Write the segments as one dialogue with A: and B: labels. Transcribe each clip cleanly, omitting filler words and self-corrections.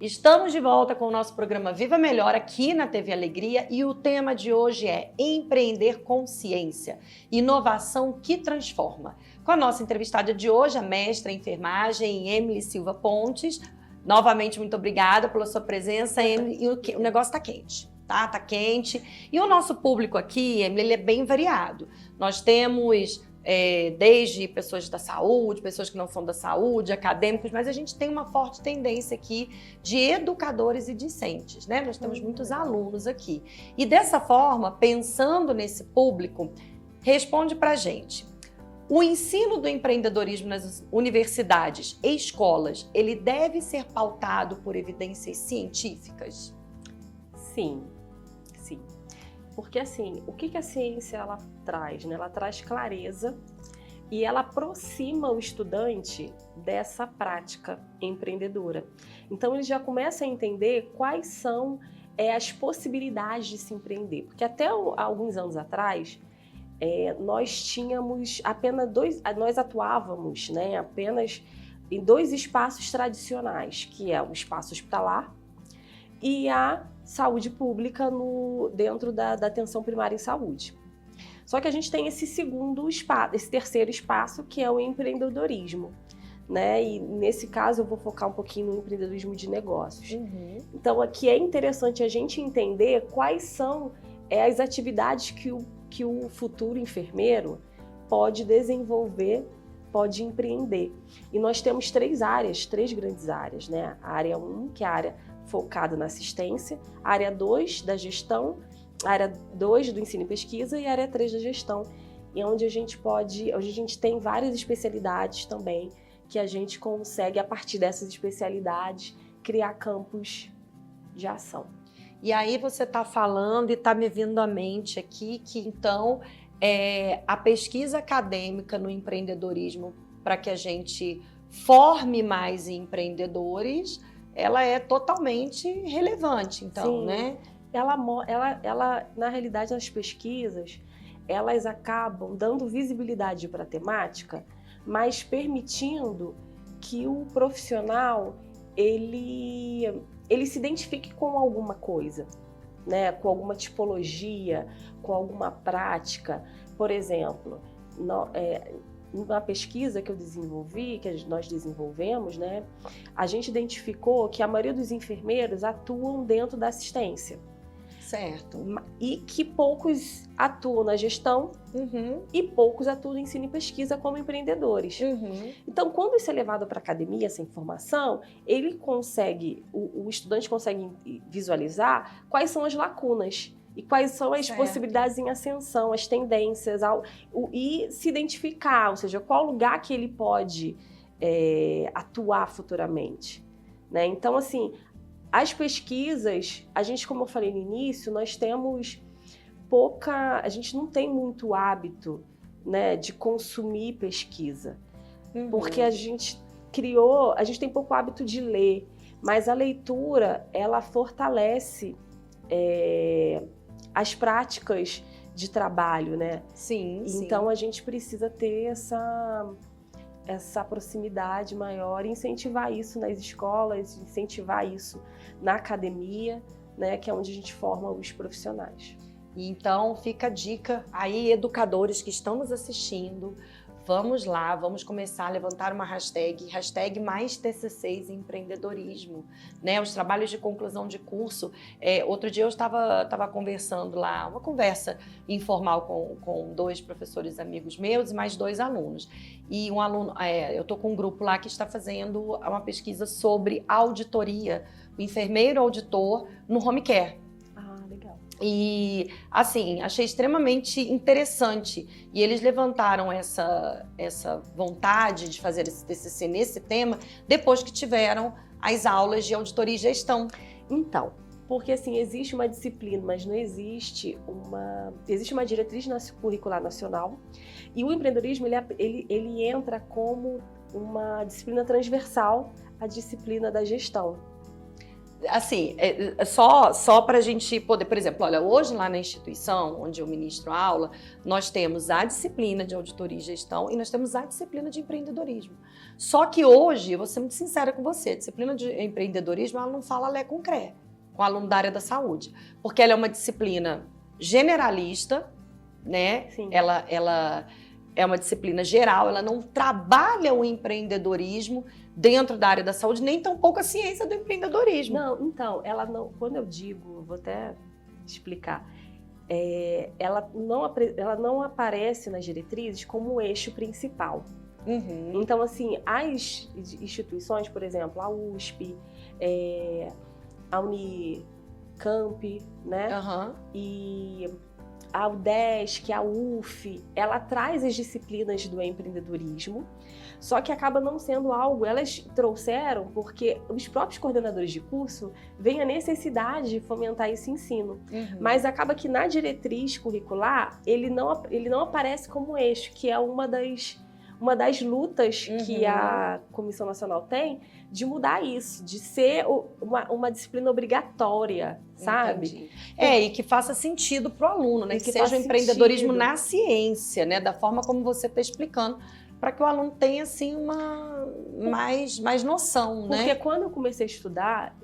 A: Estamos de volta com o nosso programa Viva Melhor aqui na TV Alegria e o tema de hoje é Empreender com Ciência, inovação que transforma. Com a nossa entrevistada de hoje, a mestra em enfermagem Emily Silva Pontes. Novamente, muito obrigada pela sua presença, Emily. E o negócio está quente, tá? Tá quente. E o nosso público aqui, Emily, ele é bem variado. Nós temos desde pessoas da saúde, pessoas que não são da saúde, acadêmicos, mas a gente tem uma forte tendência aqui de educadores e discentes, né? Nós temos muitos alunos aqui. E dessa forma, pensando nesse público, responde pra gente. O ensino do empreendedorismo nas universidades e escolas, ele deve ser pautado por evidências científicas?
B: Sim, sim. Porque assim, o que a ciência ela traz, né? Ela traz clareza e ela aproxima o estudante dessa prática empreendedora. Então ele já começa a entender quais são as possibilidades de se empreender. Porque até alguns anos atrás, nós tínhamos apenas nós atuávamos, né, apenas em dois espaços tradicionais, que é o espaço hospitalar e a saúde pública dentro da atenção primária em saúde. Só que a gente tem esse segundo espaço, esse terceiro espaço, que é o empreendedorismo, né? E nesse caso eu vou focar um pouquinho no empreendedorismo de negócios. Então aqui é interessante a gente entender quais são as atividades que o futuro enfermeiro pode desenvolver, pode empreender. E nós temos três grandes áreas, né? A área 1, que é a área focada na assistência, a área 2 da gestão, a área 2 do ensino e pesquisa e a área 3 da gestão, e onde a gente tem várias especialidades também, que a gente consegue, a partir dessas especialidades, criar campos de ação.
A: E aí você está falando e está me vindo à mente aqui que, então, a pesquisa acadêmica no empreendedorismo, para que a gente forme mais empreendedores, ela é totalmente relevante, então,
B: sim,
A: né?
B: Ela, na realidade, as pesquisas, elas acabam dando visibilidade para a temática, mas permitindo que o profissional, ele se identifique com alguma coisa, né? Com alguma tipologia, com alguma prática. Por exemplo, na pesquisa que eu desenvolvi, nós desenvolvemos, né, a gente identificou que a maioria dos enfermeiros atuam dentro da assistência.
A: Certo.
B: E que poucos atuam na gestão e poucos atuam no ensino e pesquisa como empreendedores. Então, quando isso é levado para a academia, essa informação, o estudante consegue visualizar quais são as lacunas e quais são as possibilidades em ascensão, as tendências, e se identificar, ou seja, qual lugar que ele pode atuar futuramente, né? Então, assim, as pesquisas, como eu falei no início, nós temos a gente não tem muito hábito, né, de consumir pesquisa, porque a gente tem pouco hábito de ler, mas a leitura, ela fortalece as práticas de trabalho, né?
A: Sim.
B: Então a gente precisa ter essa proximidade maior e incentivar isso nas escolas, incentivar isso na academia, né? Que é onde a gente forma os profissionais.
A: Então fica a dica aí, educadores que estão nos assistindo, vamos lá, vamos começar a levantar uma hashtag mais TCCs em empreendedorismo, né? Os trabalhos de conclusão de curso. Outro dia eu estava conversando lá, uma conversa informal com dois professores amigos meus e mais dois alunos. E um aluno, eu estou com um grupo lá que está fazendo uma pesquisa sobre auditoria, o enfermeiro auditor no home care. E, assim, achei extremamente interessante. E eles levantaram essa vontade de fazer esse TCC nesse tema depois que tiveram as aulas de auditoria e gestão.
B: Então, porque assim, existe uma disciplina, mas não existe uma diretriz curricular nacional. E o empreendedorismo, ele entra como uma disciplina transversal à disciplina da gestão.
A: Assim, só para a gente poder, por exemplo, olha, hoje lá na instituição onde eu ministro aula, nós temos a disciplina de auditoria e gestão e nós temos a disciplina de empreendedorismo. Só que hoje, eu vou ser muito sincera com você, a disciplina de empreendedorismo, ela não fala lé com cré, com o aluno da área da saúde, porque ela é uma disciplina generalista, né?
B: Sim.
A: Ela é uma disciplina geral, ela não trabalha o empreendedorismo dentro da área da saúde, nem tampouco a ciência do empreendedorismo.
B: Não, então, ela não. Quando eu digo, vou até explicar, ela não aparece nas diretrizes como o eixo principal.
A: Uhum.
B: Então, assim, as instituições, por exemplo, a USP, a Unicamp, né?
A: Uhum.
B: E a UDESC, a UF, ela traz as disciplinas do empreendedorismo, só que acaba não sendo algo, elas trouxeram porque os próprios coordenadores de curso veem a necessidade de fomentar esse ensino, mas acaba que na diretriz curricular ele não aparece como eixo, que é uma das lutas que a Comissão Nacional tem de mudar isso, de ser uma disciplina obrigatória, sabe?
A: Entendi. E que faça sentido para o aluno, né? Que seja o empreendedorismo na ciência, né? Da forma como você está explicando, para que o aluno tenha, assim, mais noção, né?
B: Porque quando eu comecei a estudar,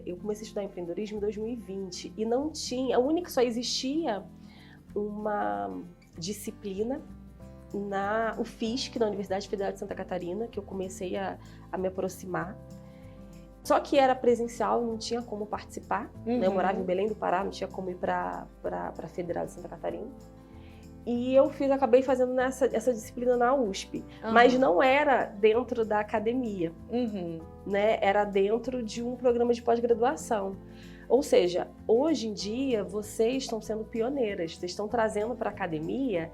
B: empreendedorismo em 2020 e não tinha, só existia uma disciplina na UFSC, na Universidade Federal de Santa Catarina, que eu comecei a me aproximar. Só que era presencial, não tinha como participar. Né? Eu morava em Belém do Pará, não tinha como ir para a Federal de Santa Catarina. E eu acabei fazendo essa disciplina na USP. Mas não era dentro da academia. Né? Era dentro de um programa de pós-graduação. Ou seja, hoje em dia, vocês estão sendo pioneiras. Vocês estão trazendo para a academia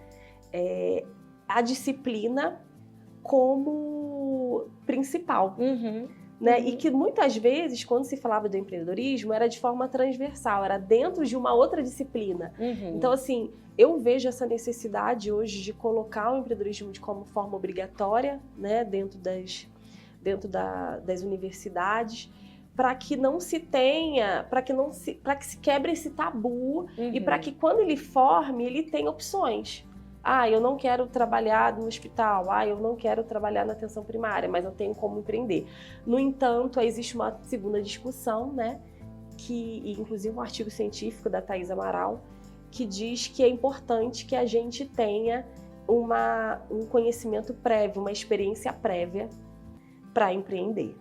B: a disciplina como principal. Né? E que muitas vezes, quando se falava do empreendedorismo, era de forma transversal, era dentro de uma outra disciplina. Então, assim, eu vejo essa necessidade hoje de colocar o empreendedorismo como forma obrigatória, né, dentro das universidades, para que não se tenha, para que se quebre esse tabu e para que quando ele forme, ele tenha opções. Eu não quero trabalhar no hospital, eu não quero trabalhar na atenção primária, mas eu tenho como empreender. No entanto, existe uma segunda discussão, né, inclusive um artigo científico da Thaís Amaral, que diz que é importante que a gente tenha um conhecimento prévio, uma experiência prévia para empreender.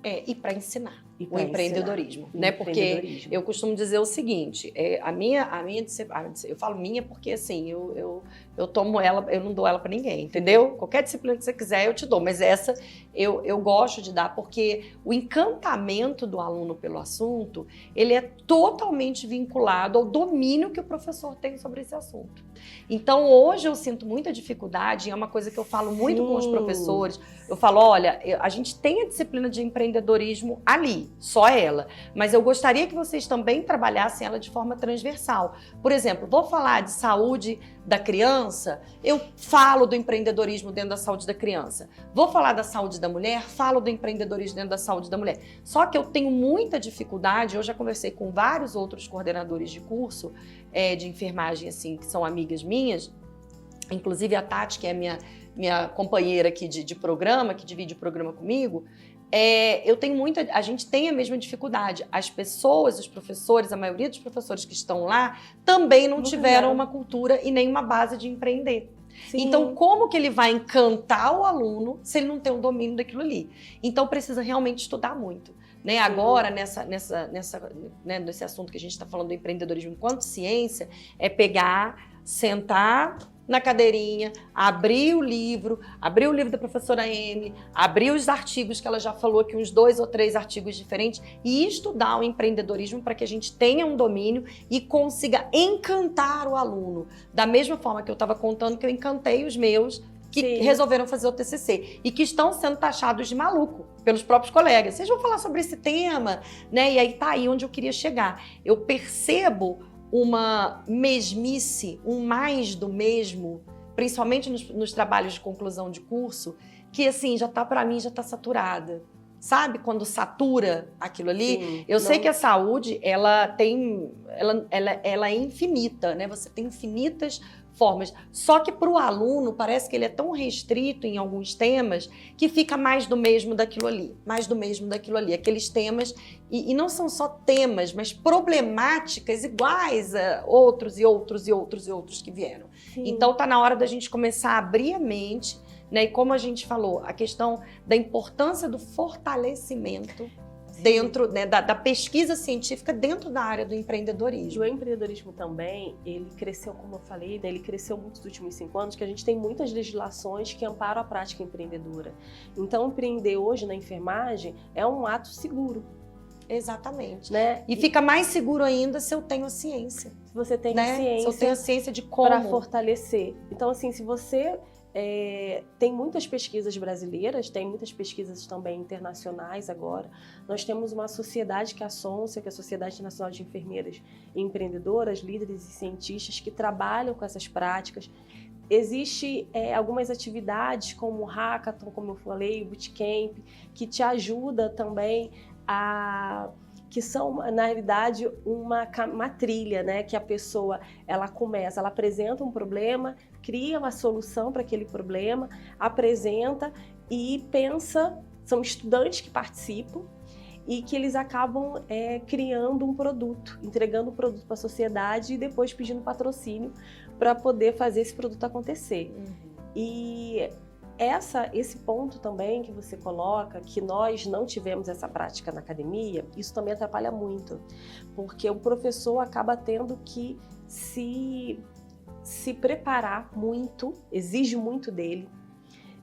A: E para ensinar. O empreendedorismo, né? Porque eu costumo dizer o seguinte, eu falo minha porque assim, eu tomo ela, eu não dou ela para ninguém, entendeu? Qualquer disciplina que você quiser eu te dou, mas essa eu gosto de dar porque o encantamento do aluno pelo assunto, ele é totalmente vinculado ao domínio que o professor tem sobre esse assunto. Então hoje eu sinto muita dificuldade, e é uma coisa que eu falo muito com os professores, eu falo, olha, a gente tem a disciplina de empreendedorismo ali, só ela. Mas eu gostaria que vocês também trabalhassem ela de forma transversal. Por exemplo, vou falar de saúde da criança, eu falo do empreendedorismo dentro da saúde da criança. Vou falar da saúde da mulher, falo do empreendedorismo dentro da saúde da mulher. Só que eu tenho muita dificuldade, eu já conversei com vários outros coordenadores de curso de enfermagem, assim, que são amigas minhas, inclusive a Tati, que é minha companheira aqui de programa, que divide o programa comigo, a gente tem a mesma dificuldade. As pessoas, os professores, a maioria dos professores que estão lá também não tiveram uma cultura e nem uma base de empreender. Sim. Então, como que ele vai encantar o aluno se ele não tem o domínio daquilo ali? Então, precisa realmente estudar muito. Né? Agora, nesse assunto que a gente está falando do empreendedorismo enquanto ciência, é pegar, sentar na cadeirinha, abrir o livro da professora Emily, abrir os artigos que ela já falou aqui, uns 2 ou 3 artigos diferentes, e estudar o empreendedorismo para que a gente tenha um domínio e consiga encantar o aluno. Da mesma forma que eu estava contando que eu encantei os meus que resolveram fazer o TCC e que estão sendo taxados de maluco pelos próprios colegas. Vocês vão falar sobre esse tema, né? E aí tá aí onde eu queria chegar. Eu percebo uma mesmice, um mais do mesmo, principalmente nos trabalhos de conclusão de curso, que assim, para mim já está saturada. sabe? Quando satura aquilo ali.
B: Sim,
A: Eu sei
B: não-
A: que a saúde, ela é infinita, né? Você tem infinitas formas. Só que para o aluno, parece que ele é tão restrito em alguns temas que fica mais do mesmo daquilo ali, mais do mesmo daquilo ali. Aqueles temas, e não são só temas, mas problemáticas iguais a outros e outros e outros e outros que vieram.
B: sim.
A: Então tá na hora da gente começar a abrir a mente, né? E como a gente falou, a questão da importância do fortalecimento dentro, né, da pesquisa científica dentro da área do
B: E
A: empreendedorismo.
B: o empreendedorismo também, ele cresceu, como eu falei, né, ele cresceu muito nos últimos 5 anos, que a gente tem muitas legislações que amparam a prática empreendedora. Então, empreender hoje na enfermagem é um ato seguro,
A: Exatamente.
B: né?
A: E fica mais seguro ainda se eu tenho a ciência,
B: Se você tem
A: né? Se eu tenho a
B: ciência
A: ciência de
B: para
A: como.
B: fortalecer. Então, assim, se você tem muitas pesquisas brasileiras, tem muitas pesquisas também internacionais agora. Nós temos uma sociedade que é a SONCIA, que é a Sociedade Nacional de Enfermeiras e Empreendedoras, líderes e cientistas que trabalham com essas práticas. Existem algumas atividades como o Hackathon, como eu falei, o Bootcamp, que te ajuda também que são, na realidade, uma trilha, né? Que a pessoa, ela apresenta um problema, cria uma solução para aquele problema, apresenta e pensa, são estudantes que participam e que eles acabam criando um produto, entregando o produto para a sociedade e depois pedindo patrocínio para poder fazer esse produto acontecer. E esse ponto também que você coloca, que nós não tivemos essa prática na academia, isso também atrapalha muito, porque o professor acaba tendo que se preparar muito, exige muito dele,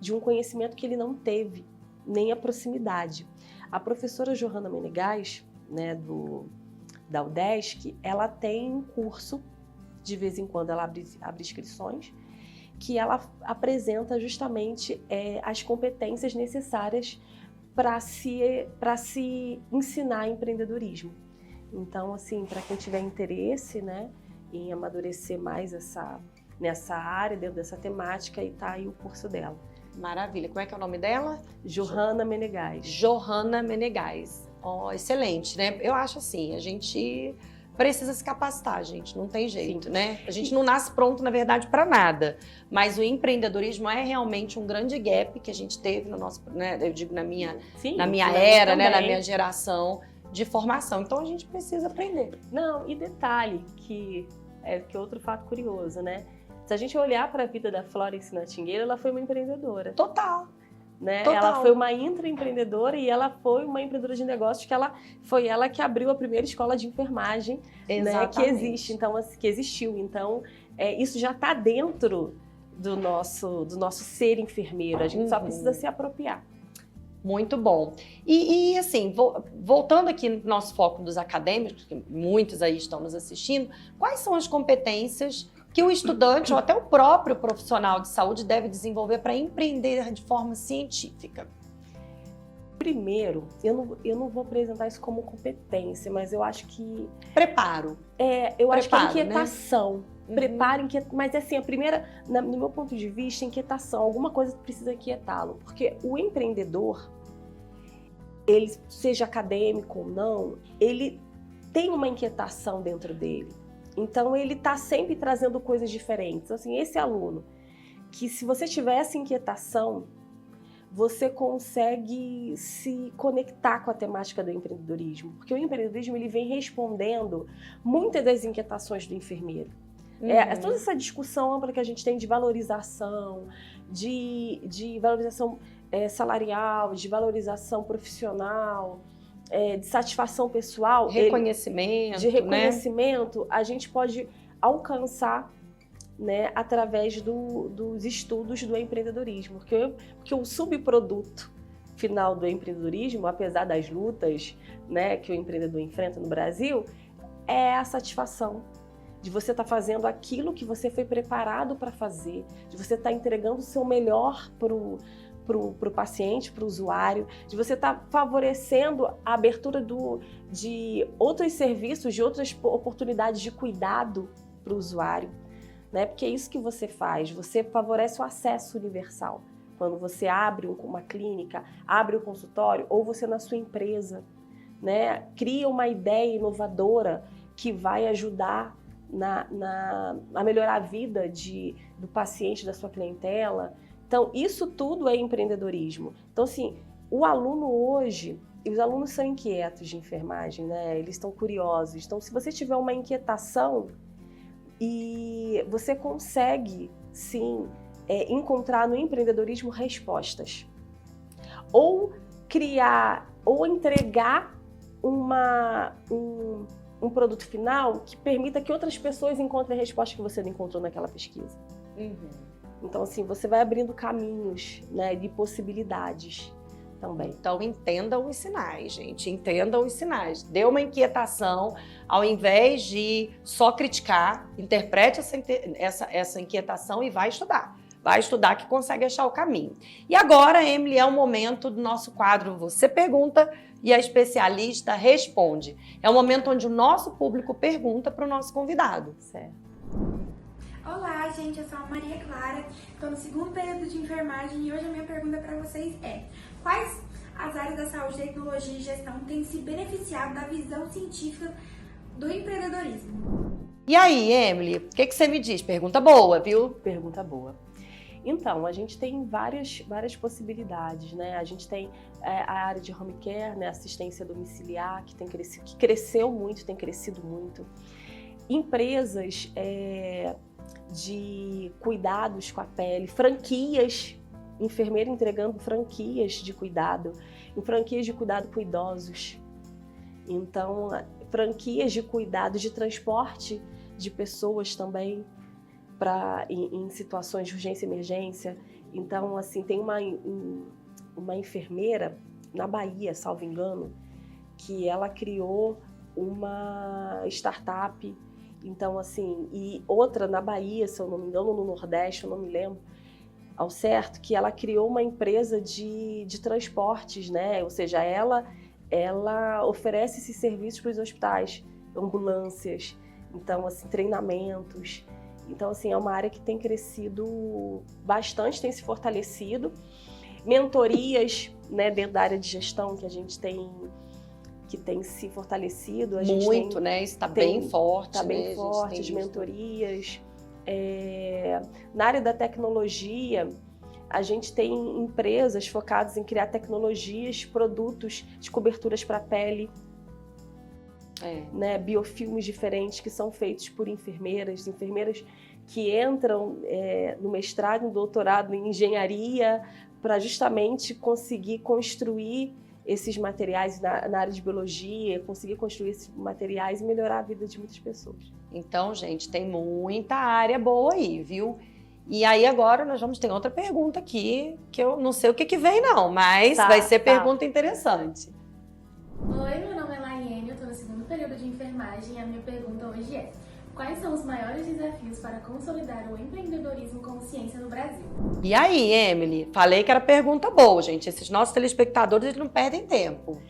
B: de um conhecimento que ele não teve, nem a proximidade. A professora Johanna Menegas, né, da UDESC, ela tem um curso, de vez em quando ela abre inscrições, que ela apresenta justamente as competências necessárias para se ensinar empreendedorismo. Então, assim, para quem tiver interesse, né, em amadurecer mais nessa área, dentro dessa temática, e tá aí o curso dela.
A: Maravilha. Como é que é o nome dela?
B: Johanna Menegas.
A: Johanna Menegas. Oh, excelente, né? Eu acho assim, a gente precisa se capacitar, gente, não tem jeito,
B: Sim.
A: né? A gente não nasce pronto, na verdade, para nada. Mas o empreendedorismo é realmente um grande gap que a gente teve no nosso, né? Eu digo na minha era, né? Na minha geração de formação. Então a gente precisa aprender.
B: Não, e detalhe que é outro fato curioso, né? Se a gente olhar para a vida da Florence Nightingale, ela foi uma empreendedora.
A: Total.
B: Né?
A: Total.
B: Ela foi uma intraempreendedora e ela foi uma empreendedora de negócios foi ela que abriu a primeira escola de enfermagem, né, que existe, então, que existiu. Então, isso já está dentro do nosso ser enfermeiro. A gente só precisa se apropriar.
A: Muito bom. E assim, voltando aqui no nosso foco dos acadêmicos, que muitos aí estão nos assistindo, quais são as competências que o estudante ou até o próprio profissional de saúde deve desenvolver para empreender de forma científica?
B: Primeiro, eu não vou apresentar isso como competência, mas eu acho que...
A: Preparo.
B: Eu acho que é inquietação.
A: Né?
B: Preparo, mas assim, a primeira, no meu ponto de vista, inquietação. Alguma coisa precisa inquietá-lo. Porque o empreendedor, ele, seja acadêmico ou não, ele tem uma inquietação dentro dele. Então, ele está sempre trazendo coisas diferentes. Assim, esse aluno, que se você tiver essa inquietação, você consegue se conectar com a temática do empreendedorismo. Porque o empreendedorismo ele vem respondendo muitas das inquietações do enfermeiro. Toda essa discussão ampla que a gente tem de valorização, de valorização salarial, de valorização profissional, de satisfação pessoal,
A: reconhecimento,
B: a gente pode alcançar, né, através dos estudos do empreendedorismo. Porque o subproduto final do empreendedorismo, apesar das lutas, né, que o empreendedor enfrenta no Brasil, é a satisfação de você estar fazendo aquilo que você foi preparado para fazer, de você estar entregando o seu melhor para o paciente, para o usuário, de você estar favorecendo a abertura de outros serviços, de outras oportunidades de cuidado para o usuário, né? Porque é isso que você faz, você favorece o acesso universal quando você abre uma clínica, abre um consultório, ou você na sua empresa, né, cria uma ideia inovadora que vai ajudar a melhorar a vida do paciente, da sua clientela. Então, isso tudo é empreendedorismo. Então, assim, o aluno hoje, os alunos são inquietos de enfermagem, né? Eles estão curiosos. Então, se você tiver uma inquietação, e você consegue, sim, encontrar no empreendedorismo respostas. Ou criar, ou entregar um produto final que permita que outras pessoas encontrem a resposta que você não encontrou naquela pesquisa. Então, assim, você vai abrindo caminhos, né, de possibilidades também.
A: Então, entendam os sinais, gente. Entendam os sinais. Dê uma inquietação, ao invés de só criticar, interprete essa inquietação e vai estudar. Vai estudar que consegue achar o caminho. E agora, Emily, é o momento do nosso quadro Você Pergunta e a especialista responde. É o momento onde o nosso público pergunta para o nosso convidado.
B: Certo.
C: Olá, gente, eu sou a Maria Clara, estou no segundo período de enfermagem e hoje a minha pergunta para vocês é: quais as áreas da saúde, tecnologia e gestão têm se beneficiado da visão científica do empreendedorismo?
A: E aí, Emily, o que você me diz? Pergunta boa, viu?
B: Pergunta boa. Então, a gente tem várias possibilidades, né? A gente tem a área de home care, né? Assistência domiciliar, que cresceu muito, tem crescido muito. Empresas de cuidados com a pele, franquias, enfermeira entregando franquias de cuidado, em franquias de cuidado com idosos. Então, franquias de cuidado, de transporte de pessoas também, em situações de urgência e emergência. Então, assim, tem uma enfermeira na Bahia, salvo engano, que ela criou uma startup. Então, assim, e outra na Bahia, se eu não me engano, no Nordeste, eu não me lembro ao certo, que ela criou uma empresa de transportes, né? Ou seja, ela oferece esses serviços para os hospitais, ambulâncias, então, assim, treinamentos. Então, assim, é uma área que tem crescido bastante, tem se fortalecido. Mentorias, né, dentro da área de gestão que a gente tem, que tem se fortalecido.
A: Muito, né? Isso está bem forte.
B: Está bem forte, as mentorias. Na área da tecnologia, a gente tem empresas focadas em criar tecnologias, produtos de coberturas para a pele, né, biofilmes diferentes que são feitos por enfermeiras que entram no mestrado, no doutorado em engenharia para justamente conseguir construir esses materiais na área de biologia, conseguir construir esses materiais e melhorar a vida de muitas pessoas.
A: Então, gente, tem muita área boa aí, viu? E aí agora nós vamos ter outra pergunta aqui, que eu não sei o que vem não, mas vai ser pergunta interessante.
D: Oi, meu nome é Laiane, eu estou no segundo período de enfermagem e a minha pergunta hoje é: quais são os maiores desafios para consolidar o empreendedorismo com ciência no Brasil?
A: E aí, Emily? Falei que era pergunta boa, gente. Esses nossos telespectadores, eles não perdem tempo.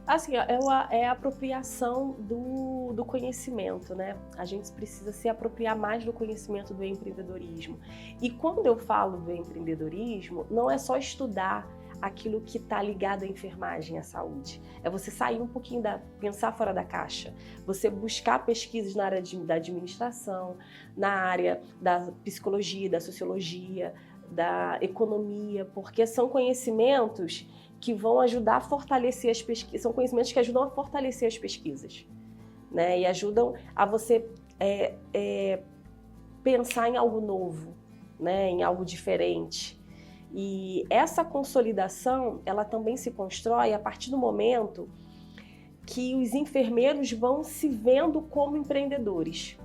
B: Assim, é a apropriação do conhecimento, né? A gente precisa se apropriar mais do conhecimento do empreendedorismo. E quando eu falo do empreendedorismo, não é só estudar aquilo que está ligado à enfermagem, à saúde. É você sair um pouquinho pensar fora da caixa. Você buscar pesquisas na área da administração, na área da psicologia, da sociologia, da economia, porque são conhecimentos que vão ajudar a fortalecer as pesquisas, são conhecimentos que ajudam a fortalecer as pesquisas, né? E ajudam a você pensar em algo novo, né? Em algo diferente. E essa consolidação, ela também se constrói a partir do momento que os enfermeiros vão se vendo como empreendedores.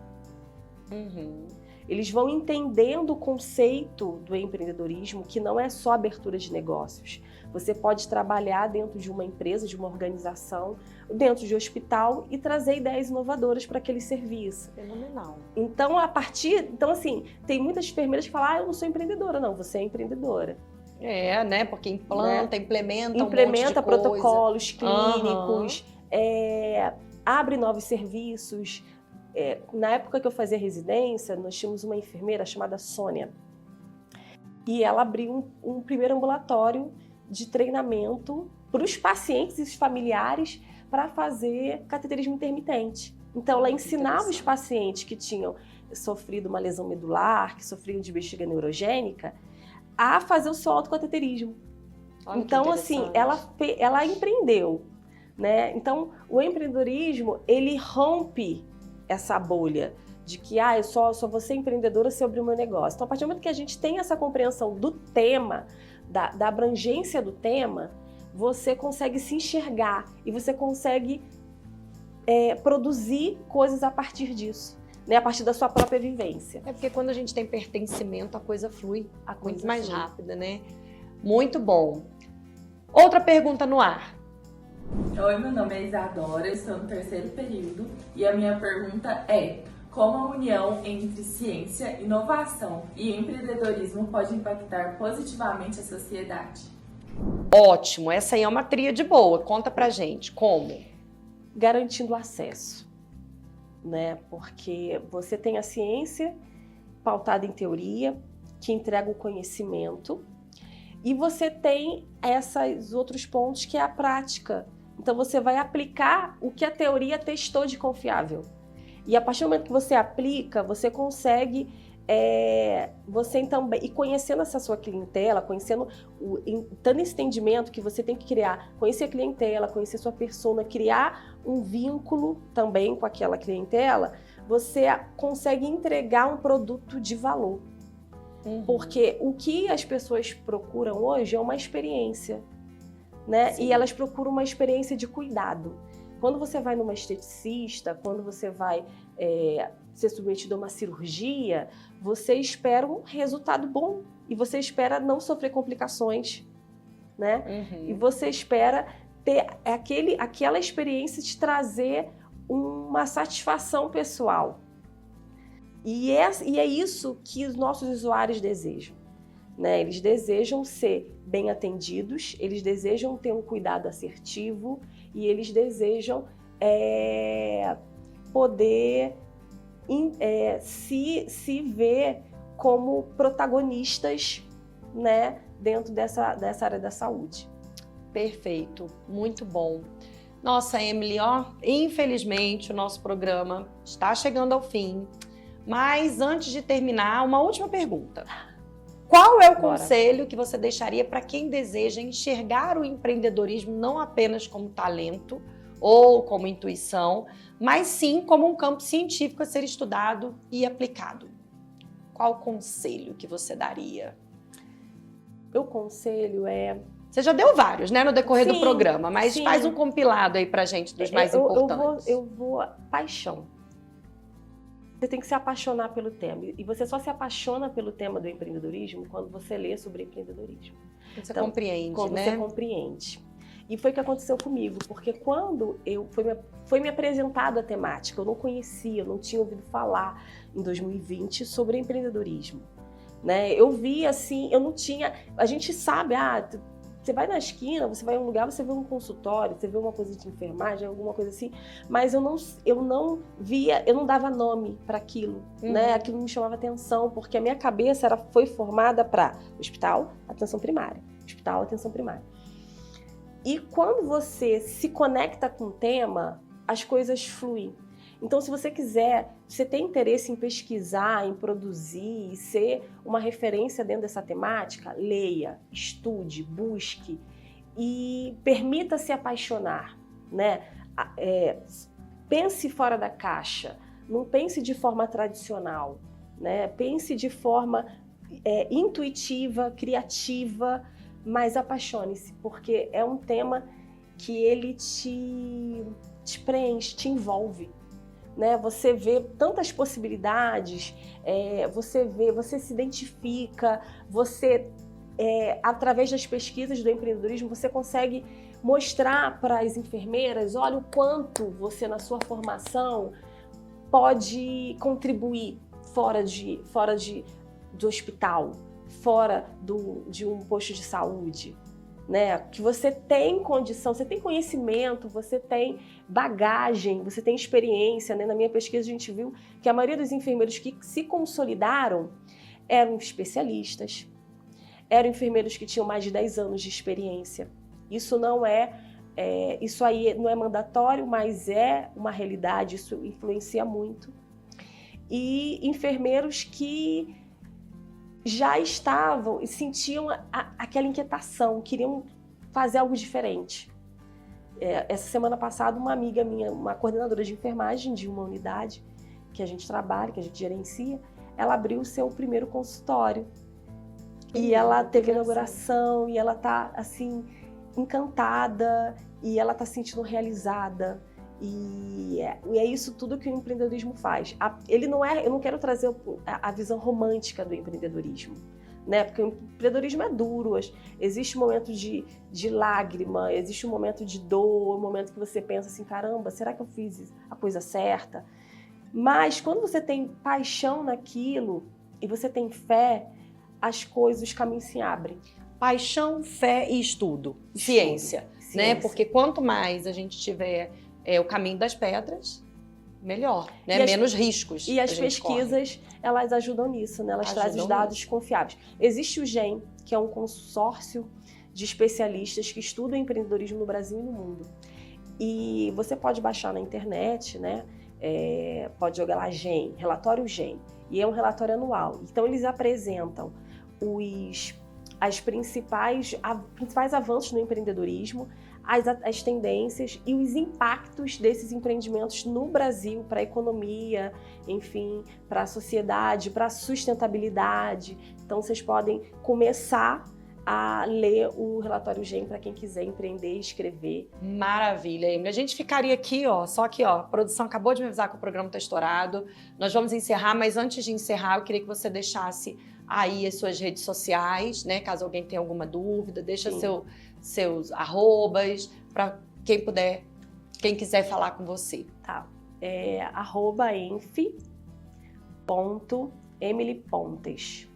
B: Eles vão entendendo o conceito do empreendedorismo, que não é só abertura de negócios. Você pode trabalhar dentro de uma empresa, de uma organização, dentro de um hospital e trazer ideias inovadoras para aquele serviço.
A: Fenomenal.
B: Então, assim, tem muitas enfermeiras que falam: eu não sou empreendedora. Não, você é empreendedora.
A: Né? Porque implementa um monte de
B: protocolos clínicos, abre novos serviços. Na época que eu fazia residência, nós tínhamos uma enfermeira chamada Sônia. e ela abriu um primeiro ambulatório de treinamento para os pacientes e os familiares para fazer cateterismo intermitente. Então, ela ensinava os pacientes que tinham sofrido uma lesão medular, que sofriam de bexiga neurogênica, a fazer o seu autocateterismo.
A: Olha,
B: então, assim, ela empreendeu, né? Então, o empreendedorismo, ele rompe essa bolha de que eu só vou ser empreendedora se eu abrir o meu negócio. Então, a partir do momento que a gente tem essa compreensão do tema, da abrangência do tema, você consegue se enxergar e você consegue produzir coisas a partir disso, né? A partir da sua própria vivência.
A: É porque quando a gente tem pertencimento, a coisa flui muito mais rápida, né? Muito bom. Outra pergunta no ar.
E: Oi, meu nome é Isadora, estou no 3º período e a minha pergunta é: como a união entre ciência, inovação e empreendedorismo pode impactar positivamente a sociedade?
A: Ótimo, essa aí é uma tríade boa. Conta pra gente, como?
B: Garantindo acesso, né? Porque você tem a ciência pautada em teoria, que entrega o conhecimento, e você tem esses outros pontos que é a prática. Então você vai aplicar o que a teoria testou de confiável. E a partir do momento que você aplica, você consegue, e conhecendo essa sua clientela, tendo esse entendimento que você tem que criar, conhecer a clientela, conhecer sua persona, criar um vínculo também com aquela clientela, você consegue entregar um produto de valor. Porque o que as pessoas procuram hoje é uma experiência, né? Sim. E elas procuram uma experiência de cuidado. Quando você vai numa esteticista, quando você vai ser submetido a uma cirurgia, você espera um resultado bom e você espera não sofrer complicações, né? E você espera ter aquela experiência de trazer uma satisfação pessoal. E é isso que os nossos usuários desejam, né? Eles desejam ser bem atendidos, eles desejam ter um cuidado assertivo e eles desejam poder se ver como protagonistas, né, dentro dessa área da saúde.
A: Perfeito, muito bom. Nossa, Emily, infelizmente o nosso programa está chegando ao fim, mas antes de terminar, uma última pergunta. Qual é o conselho que você deixaria para quem deseja enxergar o empreendedorismo não apenas como talento ou como intuição, mas sim como um campo científico a ser estudado e aplicado? Qual o conselho que você daria?
B: O conselho é...
A: Você já deu vários, né, no decorrer do programa, mas faz um compilado aí pra gente dos mais importantes.
B: Eu vou paixão. Você tem que se apaixonar pelo tema. E você só se apaixona pelo tema do empreendedorismo quando você lê sobre empreendedorismo.
A: Você compreende,
B: quando
A: né?
B: Você compreende. E foi o que aconteceu comigo, porque quando foi me apresentada a temática, eu não conhecia, eu não tinha ouvido falar em 2020 sobre empreendedorismo, né? Eu vi assim, eu não tinha... A gente sabe, você vai na esquina, você vai em um lugar, você vê um consultório, você vê uma coisa de enfermagem, alguma coisa assim, mas eu não via, eu não dava nome para aquilo, né? Aquilo me chamava atenção, porque a minha cabeça foi formada para hospital, atenção primária, hospital, atenção primária. E quando você se conecta com o tema, as coisas fluem. Então, se você você tem interesse em pesquisar, em produzir e ser uma referência dentro dessa temática, leia, estude, busque e permita-se apaixonar, né? Pense fora da caixa, não pense de forma tradicional, né? Pense de forma intuitiva, criativa, mas apaixone-se, porque é um tema que ele te preenche, te envolve. Né? Você vê tantas possibilidades, você se identifica, através das pesquisas do empreendedorismo, você consegue mostrar para as enfermeiras, olha o quanto você na sua formação pode contribuir fora do hospital, fora de um posto de saúde. Né? Que você tem condição, você tem conhecimento, você tem bagagem, você tem experiência, né? Na minha pesquisa a gente viu que a maioria dos enfermeiros que se consolidaram eram especialistas, eram enfermeiros que tinham mais de 10 anos de experiência. Isso aí não é mandatório, mas é uma realidade, isso influencia muito. E enfermeiros que já estavam e sentiam aquela inquietação, queriam fazer algo diferente. Essa semana passada, uma amiga minha, uma coordenadora de enfermagem de uma unidade que a gente trabalha, que a gente gerencia, ela abriu o seu primeiro consultório. E ela teve a inauguração, e ela tá, assim, encantada, e ela tá se sentindo realizada. E é isso tudo que o empreendedorismo faz. Eu não quero trazer a visão romântica do empreendedorismo, né? Porque o empreendedorismo é duro, existe um momento de lágrima, existe um momento de dor, um momento que você pensa assim, caramba, será que eu fiz a coisa certa? Mas quando você tem paixão naquilo e você tem fé, as coisas, os caminhos se abrem.
A: Paixão, fé e estudo. Ciência, né? Porque quanto mais a gente tiver o caminho das pedras, melhor, né? Menos riscos.
B: E as pesquisas, elas ajudam nisso, né? Elas trazem os dados confiáveis. Existe o GEM, que é um consórcio de especialistas que estudam empreendedorismo no Brasil e no mundo. E você pode baixar na internet, né? Pode jogar lá GEM, relatório GEM. E é um relatório anual. Então, eles apresentam os principais avanços no empreendedorismo, as tendências e os impactos desses empreendimentos no Brasil para a economia, enfim, para a sociedade, para a sustentabilidade. Então, vocês podem começar a ler o relatório GEM para quem quiser empreender e escrever.
A: Maravilha, Emily. A gente ficaria aqui, só que, a produção acabou de me avisar que o programa está estourado. Nós vamos encerrar, mas antes de encerrar, eu queria que você deixasse aí as suas redes sociais, né? Caso alguém tenha alguma dúvida, deixa seus arrobas, para quem quiser falar com você.
B: Tá. @enf.emilypontes.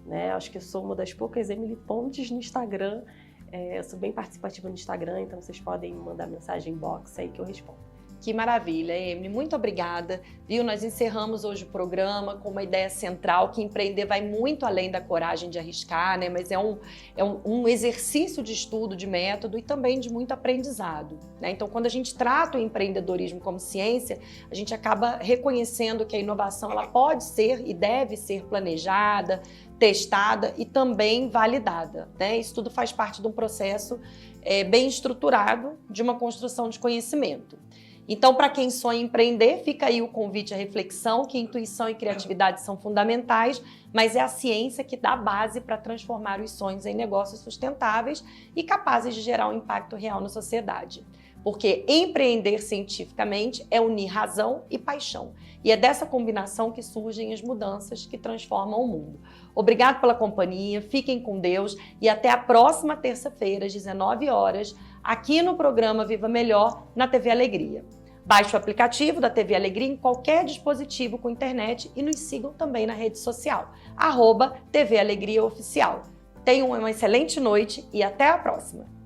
B: Né? Acho que eu sou uma das poucas Emily Pontes no Instagram. Eu sou bem participativa no Instagram, então vocês podem me mandar mensagem inbox aí que eu respondo.
A: Que maravilha, Emily. Muito obrigada. Viu? Nós encerramos hoje o programa com uma ideia central que empreender vai muito além da coragem de arriscar, né? Mas é um exercício de estudo, de método e também de muito aprendizado, né? Então, quando a gente trata o empreendedorismo como ciência, a gente acaba reconhecendo que a inovação ela pode ser e deve ser planejada, testada e também validada, né? Isso tudo faz parte de um processo bem estruturado de uma construção de conhecimento. Então, para quem sonha em empreender, fica aí o convite à reflexão, que intuição e criatividade são fundamentais, mas é a ciência que dá base para transformar os sonhos em negócios sustentáveis e capazes de gerar um impacto real na sociedade. Porque empreender cientificamente é unir razão e paixão. E é dessa combinação que surgem as mudanças que transformam o mundo. Obrigado pela companhia, fiquem com Deus e até a próxima terça-feira, às 19 horas, aqui no programa Viva Melhor, na TV Alegria. Baixe o aplicativo da TV Alegria em qualquer dispositivo com internet e nos sigam também na rede social, @TV Alegria Oficial. Tenham uma excelente noite e até a próxima!